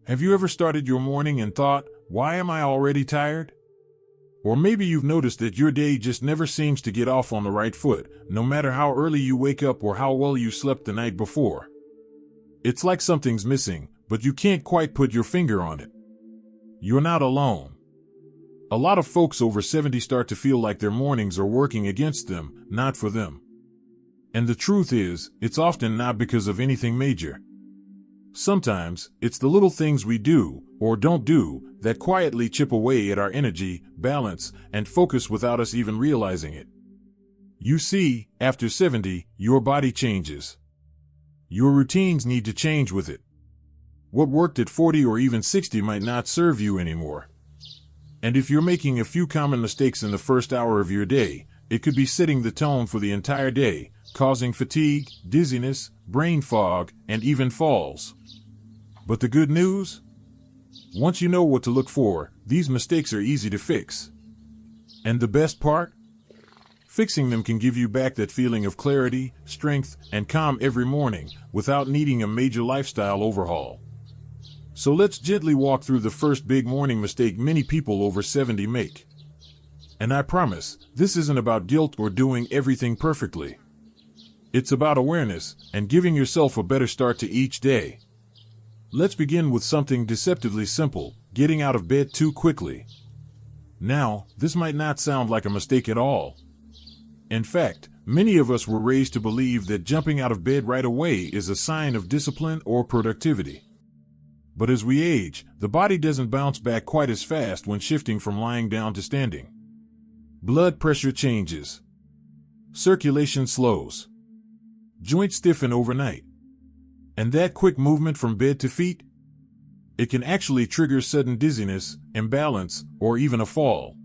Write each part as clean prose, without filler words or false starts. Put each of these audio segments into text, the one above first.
Have you ever started your morning and thought, why am I already tired? Or maybe you've noticed that your day just never seems to get off on the right foot, no matter how early you wake up or how well you slept the night before. It's like something's missing, but you can't quite put your finger on it. You're not alone. A lot of folks over 70 start to feel like their mornings are working against them, not for them. And the truth is, it's often not because of anything major. Sometimes, it's the little things we do, or don't do, that quietly chip away at our energy, balance, and focus without us even realizing it. You see, after 70, your body changes. Your routines need to change with it. What worked at 40 or even 60 might not serve you anymore. And if you're making a few common mistakes in the first hour of your day, it could be setting the tone for the entire day, causing fatigue, dizziness, brain fog, and even falls. But the good news? Once you know what to look for, these mistakes are easy to fix. And the best part? Fixing them can give you back that feeling of clarity, strength, and calm every morning without needing a major lifestyle overhaul. So let's gently walk through the first big morning mistake many people over 70 make. And I promise, this isn't about guilt or doing everything perfectly. It's about awareness and giving yourself a better start to each day. Let's begin with something deceptively simple, getting out of bed too quickly. Now, this might not sound like a mistake at all. In fact, many of us were raised to believe that jumping out of bed right away is a sign of discipline or productivity. But as we age, the body doesn't bounce back quite as fast when shifting from lying down to standing. Blood pressure changes. Circulation slows. Joints stiffen overnight. And that quick movement from bed to feet? It can actually trigger sudden dizziness, imbalance, or even a fall.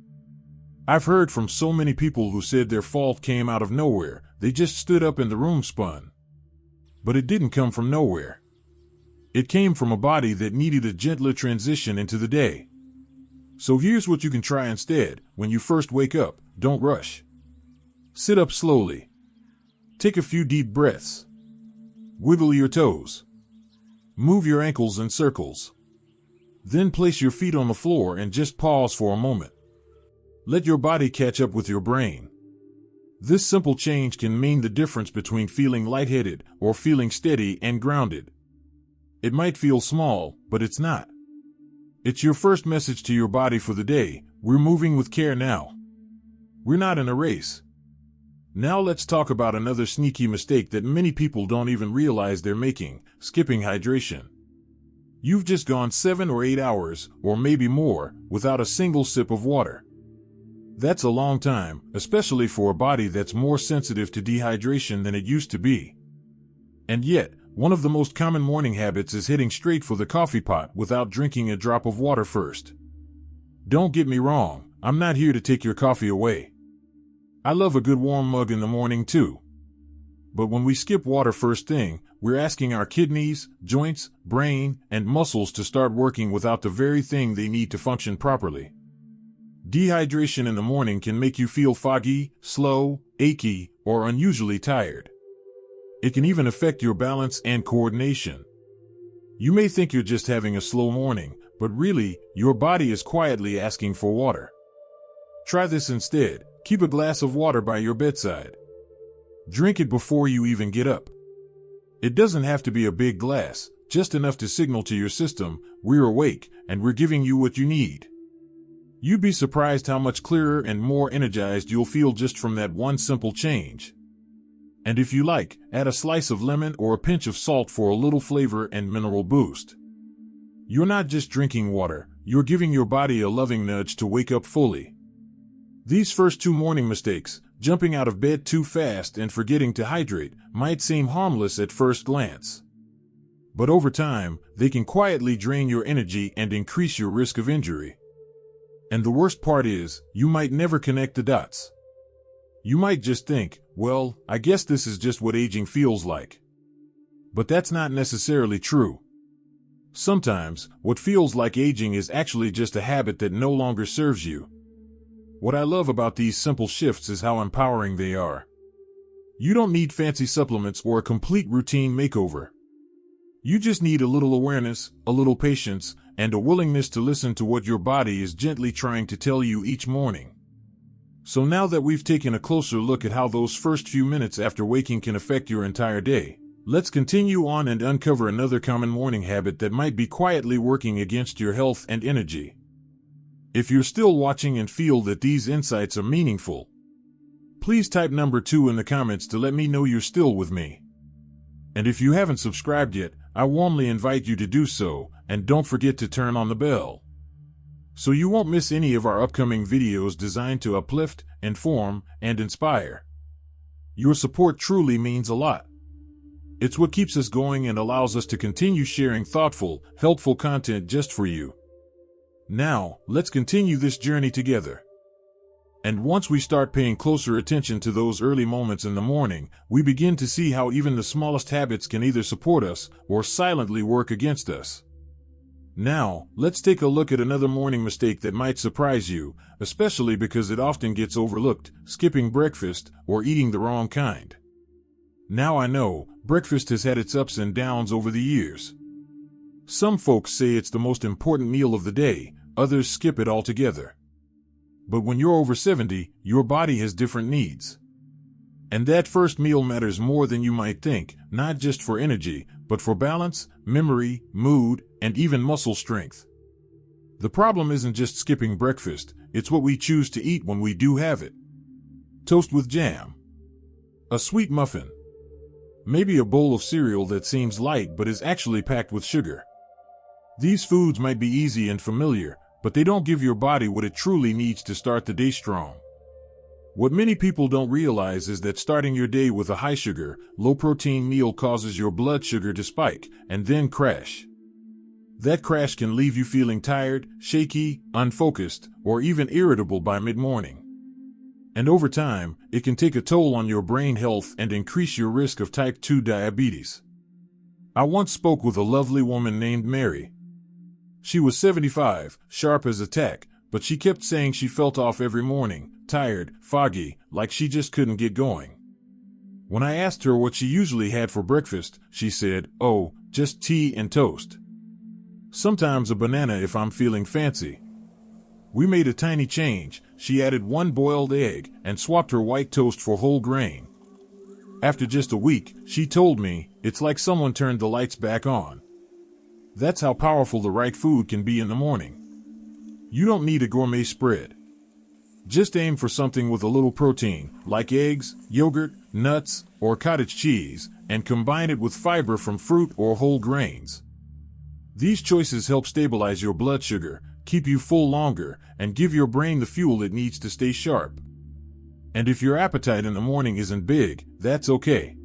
I've heard from so many people who said their fall came out of nowhere, they just stood up and the room spun. But it didn't come from nowhere. It came from a body that needed a gentler transition into the day. So here's what you can try instead. When you first wake up, don't rush. Sit up slowly. Take a few deep breaths. Wiggle your toes. Move your ankles in circles. Then place your feet on the floor and just pause for a moment. Let your body catch up with your brain. This simple change can mean the difference between feeling lightheaded or feeling steady and grounded. It might feel small, but it's not. It's your first message to your body for the day. We're moving with care now. We're not in a race. Now let's talk about another sneaky mistake that many people don't even realize they're making: skipping hydration. You've just gone 7 or 8 hours, or maybe more, without a single sip of water. That's a long time, especially for a body that's more sensitive to dehydration than it used to be. And yet, one of the most common morning habits is heading straight for the coffee pot without drinking a drop of water first. Don't get me wrong, I'm not here to take your coffee away. I love a good warm mug in the morning too. But when we skip water first thing, we're asking our kidneys, joints, brain, and muscles to start working without the very thing they need to function properly. Dehydration in the morning can make you feel foggy, slow, achy, or unusually tired. It can even affect your balance and coordination. You may think you're just having a slow morning, but really, your body is quietly asking for water. Try this instead. Keep a glass of water by your bedside. Drink it before you even get up. It doesn't have to be a big glass, just enough to signal to your system, we're awake, and we're giving you what you need. You'd be surprised how much clearer and more energized you'll feel just from that one simple change. And if you like, add a slice of lemon or a pinch of salt for a little flavor and mineral boost. You're not just drinking water, you're giving your body a loving nudge to wake up fully. These first 2 morning mistakes, jumping out of bed too fast and forgetting to hydrate, might seem harmless at first glance. But over time, they can quietly drain your energy and increase your risk of injury. And the worst part is, you might never connect the dots. You might just think, well, I guess this is just what aging feels like. But that's not necessarily true. Sometimes, what feels like aging is actually just a habit that no longer serves you. What I love about these simple shifts is how empowering they are. You don't need fancy supplements or a complete routine makeover. You just need a little awareness, a little patience, and a willingness to listen to what your body is gently trying to tell you each morning. So now that we've taken a closer look at how those first few minutes after waking can affect your entire day, let's continue on and uncover another common morning habit that might be quietly working against your health and energy. If you're still watching and feel that these insights are meaningful, please type number 2 in the comments to let me know you're still with me. And if you haven't subscribed yet, I warmly invite you to do so, and don't forget to turn on the bell, so you won't miss any of our upcoming videos designed to uplift, inform, and inspire. Your support truly means a lot. It's what keeps us going and allows us to continue sharing thoughtful, helpful content just for you. Now, let's continue this journey together. And once we start paying closer attention to those early moments in the morning, we begin to see how even the smallest habits can either support us or silently work against us. Now, let's take a look at another morning mistake that might surprise you, especially because it often gets overlooked: skipping breakfast or eating the wrong kind. Now I know, breakfast has had its ups and downs over the years. Some folks say it's the most important meal of the day, others skip it altogether. But when you're over 70, your body has different needs. And that first meal matters more than you might think, not just for energy, but for balance, memory, mood, and even muscle strength. The problem isn't just skipping breakfast, it's what we choose to eat when we do have it. Toast with jam. A sweet muffin. Maybe a bowl of cereal that seems light but is actually packed with sugar. These foods might be easy and familiar, but they don't give your body what it truly needs to start the day strong. What many people don't realize is that starting your day with a high-sugar, low-protein meal causes your blood sugar to spike and then crash. That crash can leave you feeling tired, shaky, unfocused, or even irritable by mid-morning. And over time, it can take a toll on your brain health and increase your risk of type 2 diabetes. I once spoke with a lovely woman named Mary. She was 75, sharp as a tack, but she kept saying she felt off every morning, tired, foggy, like she just couldn't get going. When I asked her what she usually had for breakfast, she said, "Oh, just tea and toast. Sometimes a banana if I'm feeling fancy." We made a tiny change. She added 1 boiled egg and swapped her white toast for whole grain. After just a week, she told me, "It's like someone turned the lights back on." That's how powerful the right food can be in the morning. You don't need a gourmet spread. Just aim for something with a little protein, like eggs, yogurt, nuts, or cottage cheese, and combine it with fiber from fruit or whole grains. These choices help stabilize your blood sugar, keep you full longer, and give your brain the fuel it needs to stay sharp. And if your appetite in the morning isn't big, that's okay.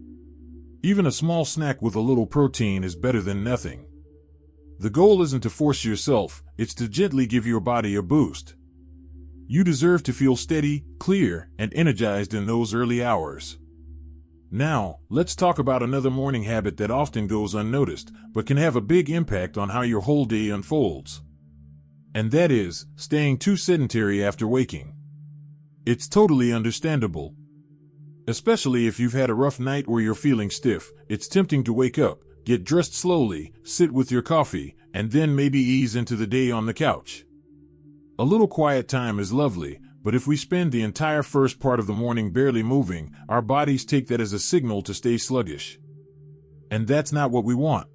Even a small snack with a little protein is better than nothing. The goal isn't to force yourself, it's to gently give your body a boost. You deserve to feel steady, clear, and energized in those early hours. Now, let's talk about another morning habit that often goes unnoticed, but can have a big impact on how your whole day unfolds. And that is, staying too sedentary after waking. It's totally understandable. Especially if you've had a rough night or you're feeling stiff, it's tempting to wake up, get dressed slowly, sit with your coffee, and then maybe ease into the day on the couch. A little quiet time is lovely, but if we spend the entire first part of the morning barely moving, our bodies take that as a signal to stay sluggish. And that's not what we want.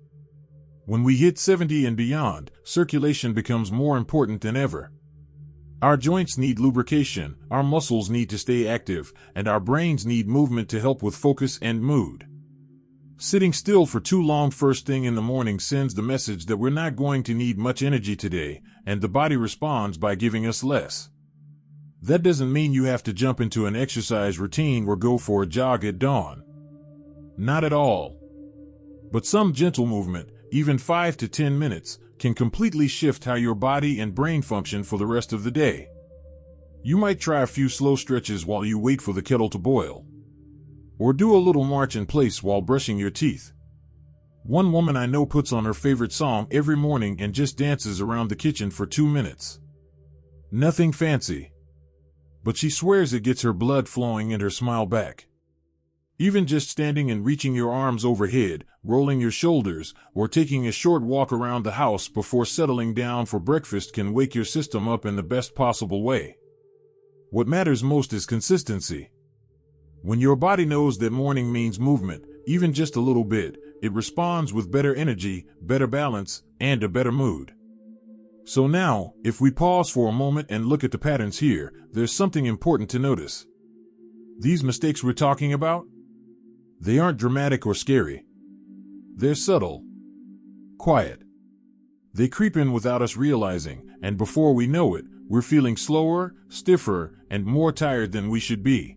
When we hit 70 and beyond, circulation becomes more important than ever. Our joints need lubrication, our muscles need to stay active, and our brains need movement to help with focus and mood. Sitting still for too long first thing in the morning sends the message that we're not going to need much energy today, and the body responds by giving us less. That doesn't mean you have to jump into an exercise routine or go for a jog at dawn. Not at all. But some gentle movement, even 5 to 10 minutes, can completely shift how your body and brain function for the rest of the day. You might try a few slow stretches while you wait for the kettle to boil. Or do a little march in place while brushing your teeth. One woman I know puts on her favorite song every morning and just dances around the kitchen for 2 minutes. Nothing fancy. But she swears it gets her blood flowing and her smile back. Even just standing and reaching your arms overhead, rolling your shoulders, or taking a short walk around the house before settling down for breakfast can wake your system up in the best possible way. What matters most is consistency. When your body knows that morning means movement, even just a little bit, it responds with better energy, better balance, and a better mood. So now, if we pause for a moment and look at the patterns here, there's something important to notice. These mistakes we're talking about? They aren't dramatic or scary. They're subtle, quiet. They creep in without us realizing, and before we know it, we're feeling slower, stiffer, and more tired than we should be.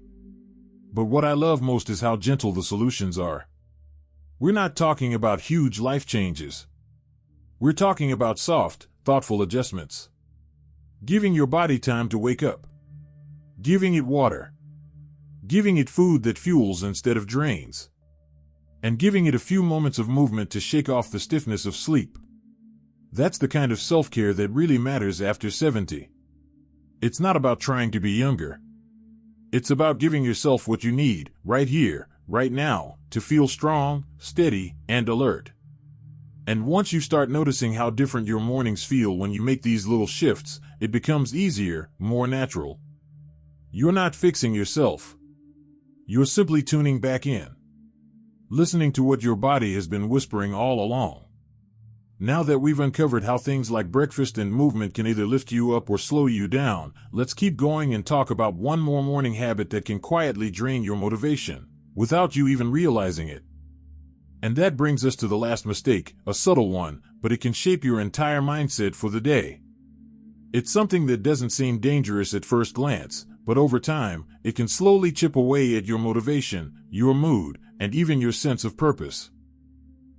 But what I love most is how gentle the solutions are. We're not talking about huge life changes. We're talking about soft, thoughtful adjustments. Giving your body time to wake up. Giving it water. Giving it food that fuels instead of drains. And giving it a few moments of movement to shake off the stiffness of sleep. That's the kind of self-care that really matters after 70. It's not about trying to be younger. It's about giving yourself what you need, right here, right now, to feel strong, steady, and alert. And once you start noticing how different your mornings feel when you make these little shifts, it becomes easier, more natural. You're not fixing yourself. You're simply tuning back in. Listening to what your body has been whispering all along. Now that we've uncovered how things like breakfast and movement can either lift you up or slow you down, let's keep going and talk about one more morning habit that can quietly drain your motivation, without you even realizing it. And that brings us to the last mistake, a subtle one, but it can shape your entire mindset for the day. It's something that doesn't seem dangerous at first glance, but over time, it can slowly chip away at your motivation, your mood, and even your sense of purpose.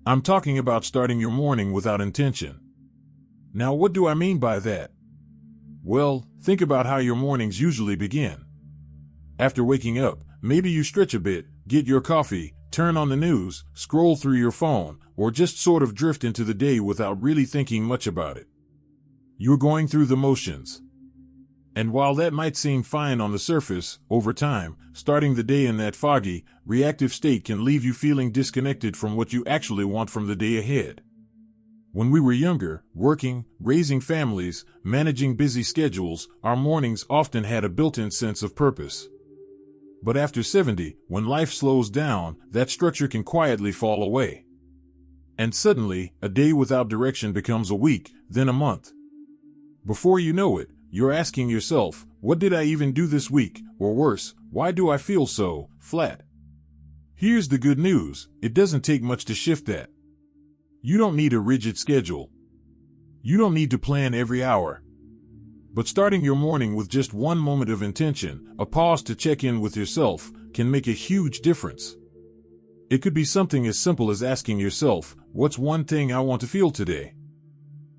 I'm talking about starting your morning without intention. Now, what do I mean by that? Well, think about how your mornings usually begin. After waking up, maybe you stretch a bit, get your coffee, turn on the news, scroll through your phone, or just sort of drift into the day without really thinking much about it. You're going through the motions. And while that might seem fine on the surface, over time, starting the day in that foggy, reactive state can leave you feeling disconnected from what you actually want from the day ahead. When we were younger, working, raising families, managing busy schedules, our mornings often had a built-in sense of purpose. But after 70, when life slows down, that structure can quietly fall away. And suddenly, a day without direction becomes a week, then a month. Before you know it, you're asking yourself, what did I even do this week? Or worse, why do I feel so flat? Here's the good news, it doesn't take much to shift that. You don't need a rigid schedule. You don't need to plan every hour. But starting your morning with just one moment of intention, a pause to check in with yourself, can make a huge difference. It could be something as simple as asking yourself, what's one thing I want to feel today?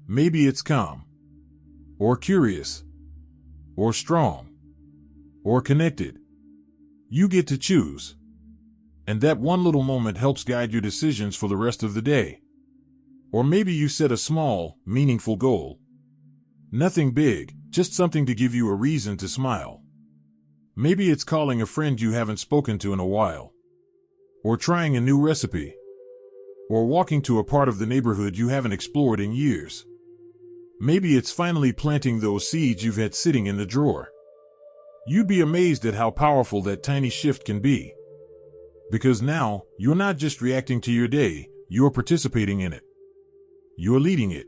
Maybe it's calm. Or curious. Or strong. Or connected. You get to choose. And that one little moment helps guide your decisions for the rest of the day. Or maybe you set a small, meaningful goal. Nothing big, just something to give you a reason to smile. Maybe it's calling a friend you haven't spoken to in a while. Or trying a new recipe. Or walking to a part of the neighborhood you haven't explored in years. Maybe it's finally planting those seeds you've had sitting in the drawer. You'd be amazed at how powerful that tiny shift can be. Because now, you're not just reacting to your day, you're participating in it. You're leading it.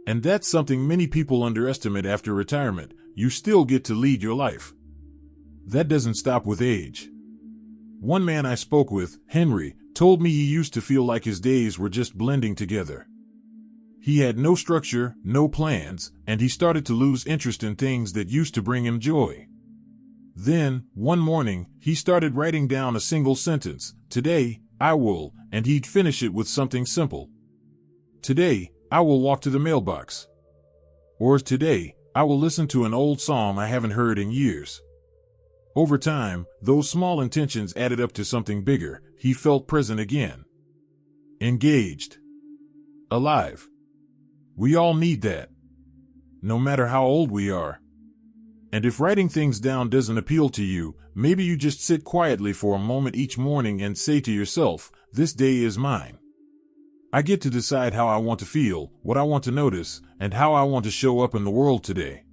And that's something many people underestimate after retirement. You still get to lead your life. That doesn't stop with age. One man I spoke with, Henry, told me he used to feel like his days were just blending together. He had no structure, no plans, and he started to lose interest in things that used to bring him joy. Then, one morning, he started writing down a single sentence, "Today, I will," and he'd finish it with something simple. "Today, I will walk to the mailbox." Or "Today, I will listen to an old song I haven't heard in years." Over time, those small intentions added up to something bigger. He felt present again. Engaged. Alive. We all need that. No matter how old we are. And if writing things down doesn't appeal to you, maybe you just sit quietly for a moment each morning and say to yourself, "This day is mine. I get to decide how I want to feel, what I want to notice, and how I want to show up in the world today."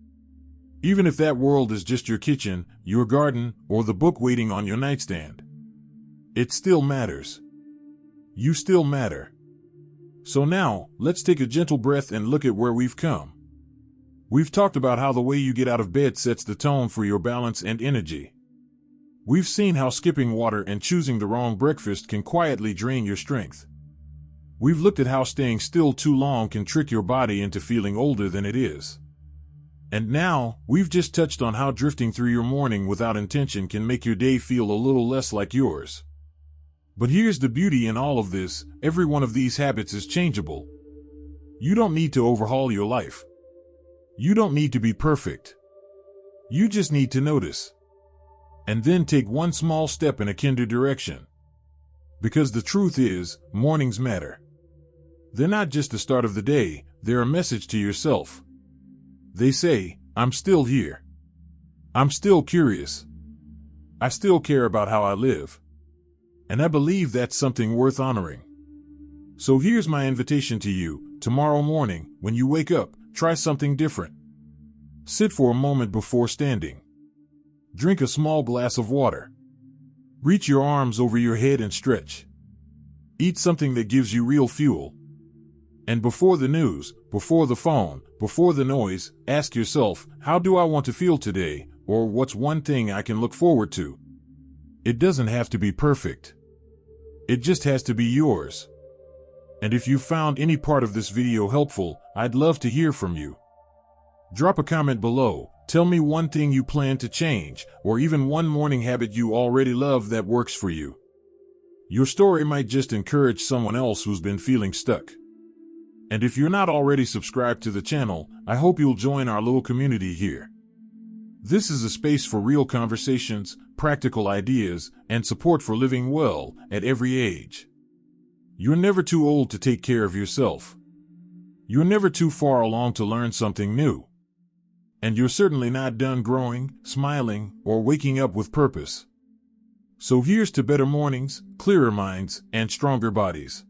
Even if that world is just your kitchen, your garden, or the book waiting on your nightstand, it still matters. You still matter. So now, let's take a gentle breath and look at where we've come. We've talked about how the way you get out of bed sets the tone for your balance and energy. We've seen how skipping water and choosing the wrong breakfast can quietly drain your strength. We've looked at how staying still too long can trick your body into feeling older than it is. And now, we've just touched on how drifting through your morning without intention can make your day feel a little less like yours. But here's the beauty in all of this: every one of these habits is changeable. You don't need to overhaul your life. You don't need to be perfect. You just need to notice. And then take one small step in a kinder direction. Because the truth is, mornings matter. They're not just the start of the day, they're a message to yourself. They say, "I'm still here. I'm still curious. I still care about how I live." And I believe that's something worth honoring. So here's my invitation to you: tomorrow morning, when you wake up, try something different. Sit for a moment before standing. Drink a small glass of water. Reach your arms over your head and stretch. Eat something that gives you real fuel. And before the news, before the phone, before the noise, ask yourself, how do I want to feel today? Or what's one thing I can look forward to? It doesn't have to be perfect. It just has to be yours. And if you found any part of this video helpful, I'd love to hear from you. Drop a comment below. Tell me one thing you plan to change, or even one morning habit you already love that works for you. Your story might just encourage someone else who's been feeling stuck. And if you're not already subscribed to the channel, I hope you'll join our little community here. This is a space for real conversations, practical ideas, and support for living well at every age. You're never too old to take care of yourself. You're never too far along to learn something new. And you're certainly not done growing, smiling, or waking up with purpose. So here's to better mornings, clearer minds, and stronger bodies.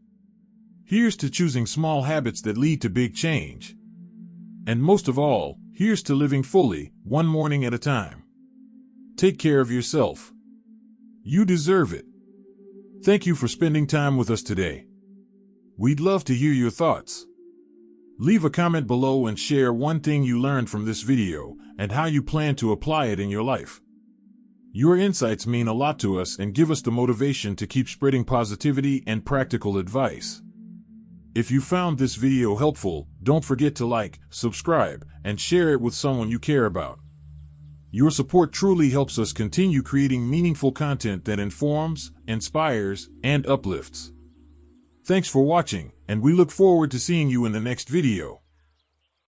Here's to choosing small habits that lead to big change. And most of all, here's to living fully, one morning at a time. Take care of yourself. You deserve it. Thank you for spending time with us today. We'd love to hear your thoughts. Leave a comment below and share one thing you learned from this video and how you plan to apply it in your life. Your insights mean a lot to us and give us the motivation to keep spreading positivity and practical advice. If you found this video helpful, don't forget to like, subscribe, and share it with someone you care about. Your support truly helps us continue creating meaningful content that informs, inspires, and uplifts. Thanks for watching, and we look forward to seeing you in the next video.